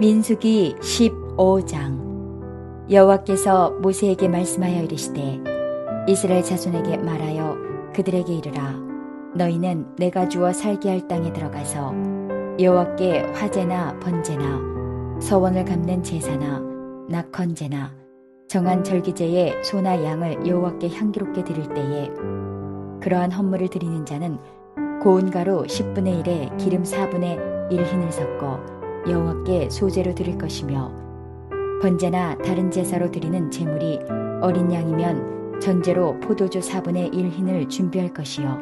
민수기 15장. 여호와께서 모세에게 말씀하여 이르시되 이스라엘 자손에게 말하여 그들에게 이르라. 너희는 내가 주어 살게 할 땅에 들어가서 여호와께 화제나 번제나 서원을 갚는 제사나 낙헌제나 정한 절기제에 소나 양을 여호와께 향기롭게 드릴 때에 그러한 헌물을 드리는 자는 고운 가루 10분의 1에 기름 4분의 1 흰을 섞어 여호와께 소제로 드릴 것이며, 번제나 다른 제사로 드리는 제물이 어린 양이면 전제로 포도주 4분의 1 흰을 준비할 것이요,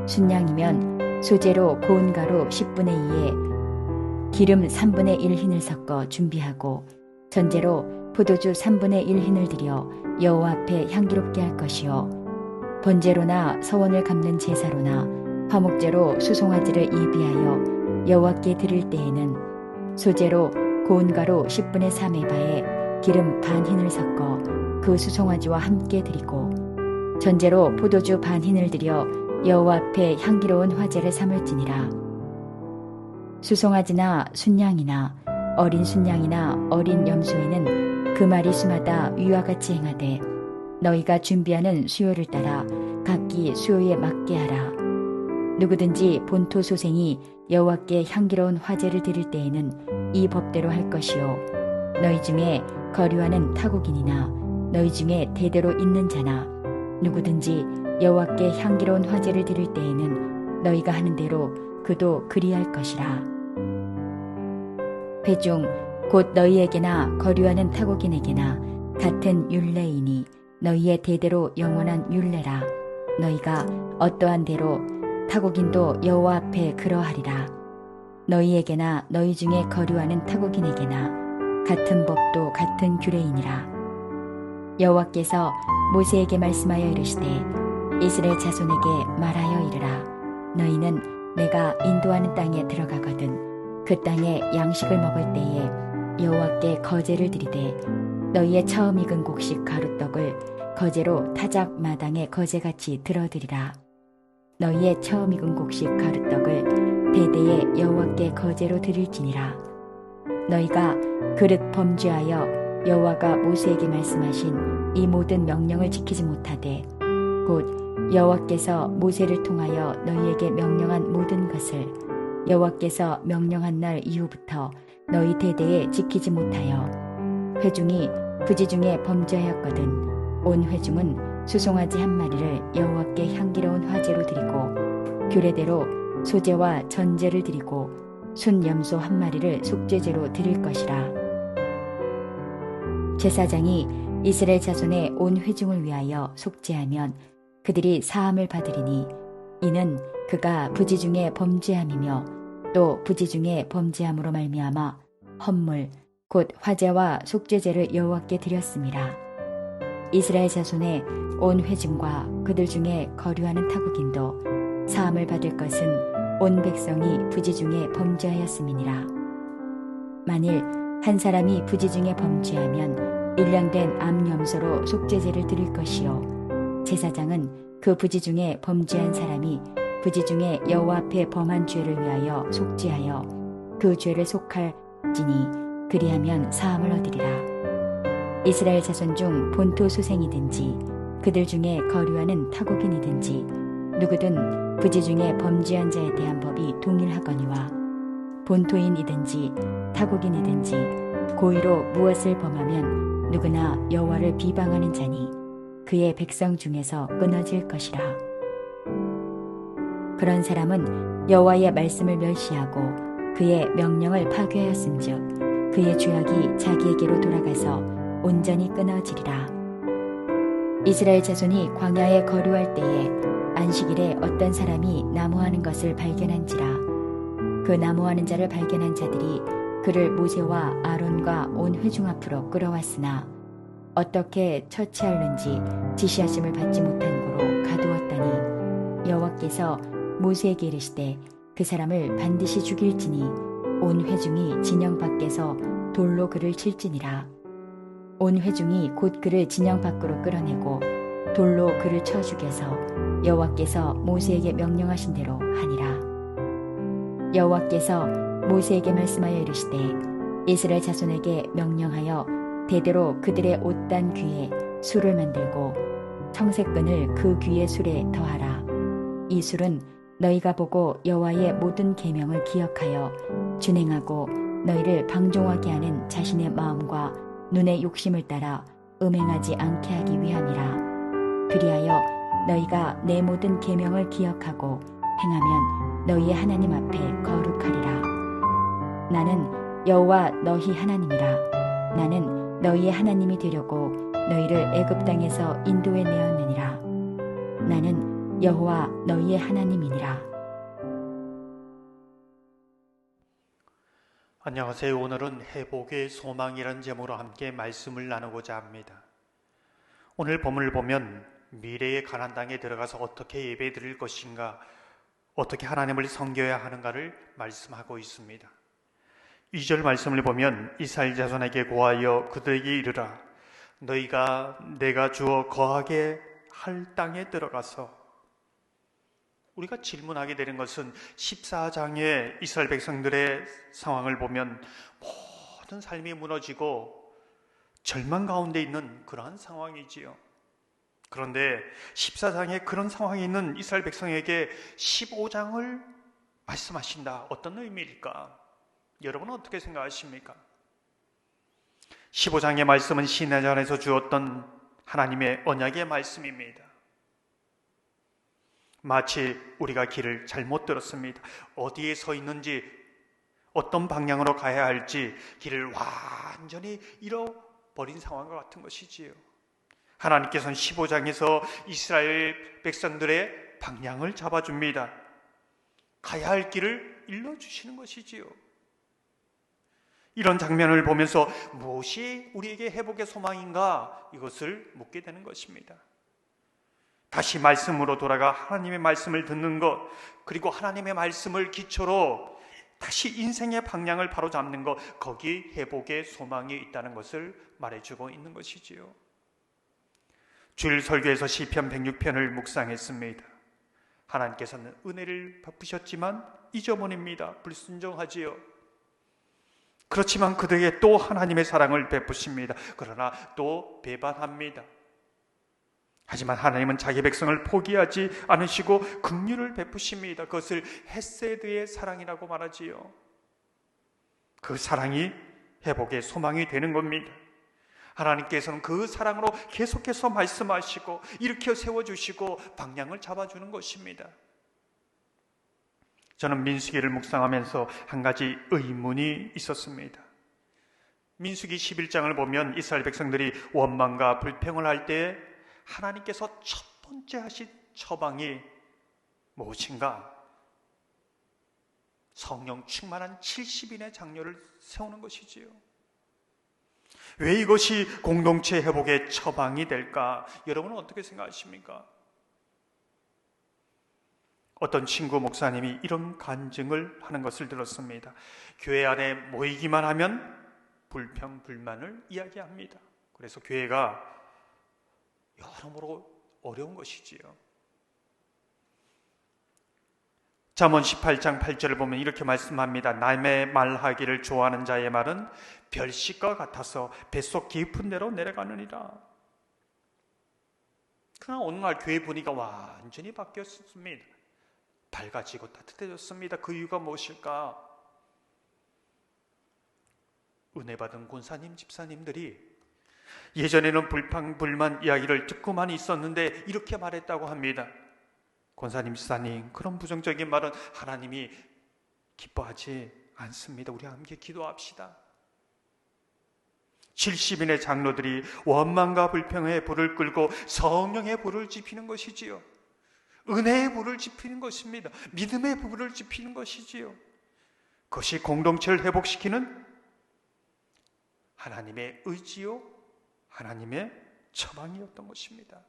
순양이면 소제로 고운 가루 10분의 2에 기름 3분의 1 흰을 섞어 준비하고 전제로 포도주 3분의 1 흰을 드려 여호와 앞에 향기롭게 할 것이요, 번제로나 서원을 갚는 제사로나 화목제로 수송아지를 예비하여 여호와께 드릴 때에는 소제로 고운 가루 10분의 3에바에 기름 반 흰을 섞어 그 수송아지와 함께 드리고, 전제로 포도주 반 흰을 드려 여호와 앞에 향기로운 화제를 삼을지니라. 수송아지나 순양이나 어린 순양이나 어린 염소에는 그 마리 수마다 위와 같이 행하되 너희가 준비하는 수요를 따라 각기 수요에 맞게 하라. 누구든지 본토 소생이 여호와께 향기로운 화제를 드릴 때에는 이 법대로 할 것이요, 너희 중에 거류하는 타국인이나 너희 중에 대대로 있는 자나 누구든지 여호와께 향기로운 화제를 드릴 때에는 너희가 하는 대로 그도 그리할 것이라. 회중 곧 너희에게나 거류하는 타국인에게나 같은 율례이니 너희의 대대로 영원한 율례라. 너희가 어떠한 대로 타국인도 여호와 앞에 그러하리라. 너희에게나 너희 중에 거류하는 타국인에게나 같은 법도 같은 규례이니라. 여호와께서 모세에게 말씀하여 이르시되 이스라엘 자손에게 말하여 이르라. 너희는 내가 인도하는 땅에 들어가거든 그 땅에 양식을 먹을 때에 여호와께 거제를 드리되 너희의 처음 익은 곡식 가루떡을 거제로 타작 마당에 거제같이 들어드리라. 너희의 처음 익은 곡식 가루떡을 대대에 여호와께 거제로 드릴지니라. 너희가 그릇 범죄하여 여호와가 모세에게 말씀하신 이 모든 명령을 지키지 못하되 곧 여호와께서 모세를 통하여 너희에게 명령한 모든 것을 여호와께서 명령한 날 이후부터 너희 대대에 지키지 못하여 회중이 부지 중에 범죄하였거든 온 회중은 수송아지 한 마리를 여호와께 향기로운 화제로 드리고 규례대로 소제와 전제를 드리고 순 염소 한 마리를 속죄제로 드릴 것이라. 제사장이 이스라엘 자손의 온 회중을 위하여 속죄하면 그들이 사함을 받으리니 이는 그가 부지 중에 범죄함이며 또 부지 중에 범죄함으로 말미암아 헌물 곧 화제와 속죄제를 여호와께 드렸음이라. 이스라엘 자손의 온 회중과 그들 중에 거류하는 타국인도 사함을 받을 것은 온 백성이 부지 중에 범죄하였음이니라. 만일 한 사람이 부지 중에 범죄하면 1년 된 암염소로 속죄제를 드릴 것이요, 제사장은 그 부지 중에 범죄한 사람이 부지 중에 여호와 앞에 범한 죄를 위하여 속죄하여 그 죄를 속할지니 그리하면 사함을 얻으리라. 이스라엘 자손 중 본토 소생이든지 그들 중에 거류하는 타국인이든지 누구든 부지 중에 범죄한 자에 대한 법이 동일하거니와 본토인이든지 타국인이든지 고의로 무엇을 범하면 누구나 여호와를 비방하는 자니 그의 백성 중에서 끊어질 것이라. 그런 사람은 여호와의 말씀을 멸시하고 그의 명령을 파괴하였음즉 그의 죄악이 자기에게로 돌아가서 온전히 끊어지리라. 이스라엘 자손이 광야에 거류할 때에 안식일에 어떤 사람이 나무하는 것을 발견한지라. 그 나무하는 자를 발견한 자들이 그를 모세와 아론과 온 회중 앞으로 끌어왔으나 어떻게 처치하는지 지시하심을 받지 못한 고로 가두었다니 여호와께서 모세에게 이르시되 그 사람을 반드시 죽일지니 온 회중이 진영 밖에서 돌로 그를 칠지니라. 온 회중이 곧 그를 진영 밖으로 끌어내고 돌로 그를 쳐 죽여서 여호와께서 모세에게 명령하신 대로 하니라. 여호와께서 모세에게 말씀하여 이르시되 이스라엘 자손에게 명령하여 대대로 그들의 옷단 귀에 술을 만들고 청색끈을 그 귀의 술에 더하라. 이 술은 너희가 보고 여호와의 모든 계명을 기억하여 준행하고 너희를 방종하게 하는 자신의 마음과 눈의 욕심을 따라 음행하지 않게 하기 위함이라. 그리하여 너희가 내 모든 계명을 기억하고 행하면 너희의 하나님 앞에 거룩하리라. 나는 여호와 너희 하나님이라. 나는 너희의 하나님이 되려고 너희를 애굽 땅에서 인도해 내었느니라. 나는 여호와 너희의 하나님이니라. 안녕하세요. 오늘은 회복의 소망이라는 제목으로 함께 말씀을 나누고자 합니다. 오늘 본문을 보면 미래의 가나안 땅에 들어가서 어떻게 예배 드릴 것인가, 어떻게 하나님을 섬겨야 하는가를 말씀하고 있습니다. 2절 말씀을 보면 이스라엘 자손에게 고하여 그들에게 이르라. 너희가 내가 주어 거하게 할 땅에 들어가서, 우리가 질문하게 되는 것은 14장의 이스라엘 백성들의 상황을 보면 모든 삶이 무너지고 절망 가운데 있는 그러한 상황이지요. 그런데 14장에 그런 상황에 있는 이스라엘 백성에게 15장을 말씀하신다. 어떤 의미일까? 여러분은 어떻게 생각하십니까? 15장의 말씀은 시내전에서 주었던 하나님의 언약의 말씀입니다. 마치 우리가 길을 잘못 들었습니다. 어디에 서 있는지, 어떤 방향으로 가야 할지 길을 완전히 잃어버린 상황과 같은 것이지요. 하나님께서는 15장에서 이스라엘 백성들의 방향을 잡아줍니다. 가야 할 길을 일러주시는 것이지요. 이런 장면을 보면서 무엇이 우리에게 회복의 소망인가, 이것을 묻게 되는 것입니다. 다시 말씀으로 돌아가 하나님의 말씀을 듣는 것, 그리고 하나님의 말씀을 기초로 다시 인생의 방향을 바로잡는 것, 거기 회복의 소망이 있다는 것을 말해주고 있는 것이지요. 주일 설교에서 시편 106편을 묵상했습니다. 하나님께서는 은혜를 베푸셨지만 잊어버립니다. 불순종하지요. 그렇지만 그들에게 또 하나님의 사랑을 베푸십니다. 그러나 또 배반합니다. 하지만 하나님은 자기 백성을 포기하지 않으시고 긍휼을 베푸십니다. 그것을 헤세드의 사랑이라고 말하지요. 그 사랑이 회복의 소망이 되는 겁니다. 하나님께서는 그 사랑으로 계속해서 말씀하시고 일으켜 세워주시고 방향을 잡아주는 것입니다. 저는 민수기를 묵상하면서 한 가지 의문이 있었습니다. 민수기 11장을 보면 이스라엘 백성들이 원망과 불평을 할 때 하나님께서 첫 번째 하신 처방이 무엇인가? 성령 충만한 70인의 장로를 세우는 것이지요. 왜 이것이 공동체 회복의 처방이 될까? 여러분은 어떻게 생각하십니까? 어떤 친구 목사님이 이런 간증을 하는 것을 들었습니다. 교회 안에 모이기만 하면 불평, 불만을 이야기합니다. 그래서 교회가 여러모로 어려운 것이지요. 잠언 18장 8절을 보면 이렇게 말씀합니다. 남의 말하기를 좋아하는 자의 말은 별식과 같아서 뱃속 깊은 데로 내려가느니라. 그러나 어느 날 교회 분위기가 완전히 바뀌었습니다. 밝아지고 따뜻해졌습니다. 그 이유가 무엇일까? 은혜 받은 권사님, 집사님들이 예전에는 불평불만 이야기를 듣고만 있었는데 이렇게 말했다고 합니다. 권사님, 집사님, 그런 부정적인 말은 하나님이 기뻐하지 않습니다. 우리 함께 기도합시다. 70인의 장로들이 원망과 불평의 불을 끌고 성령의 불을 지피는 것이지요. 은혜의 불을 지피는 것입니다. 믿음의 불을 지피는 것이지요. 그것이 공동체를 회복시키는 하나님의 의지요, 하나님의 처방이었던 것입니다.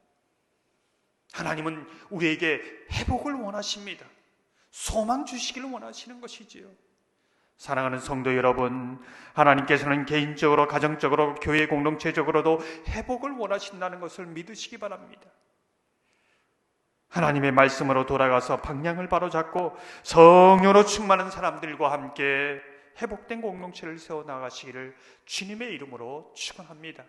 하나님은 우리에게 회복을 원하십니다. 소망 주시기를 원하시는 것이지요. 사랑하는 성도 여러분, 하나님께서는 개인적으로, 가정적으로, 교회 공동체적으로도 회복을 원하신다는 것을 믿으시기 바랍니다. 하나님의 말씀으로 돌아가서 방향을 바로잡고 성령으로 충만한 사람들과 함께 회복된 공동체를 세워 나가시기를 주님의 이름으로 축원합니다.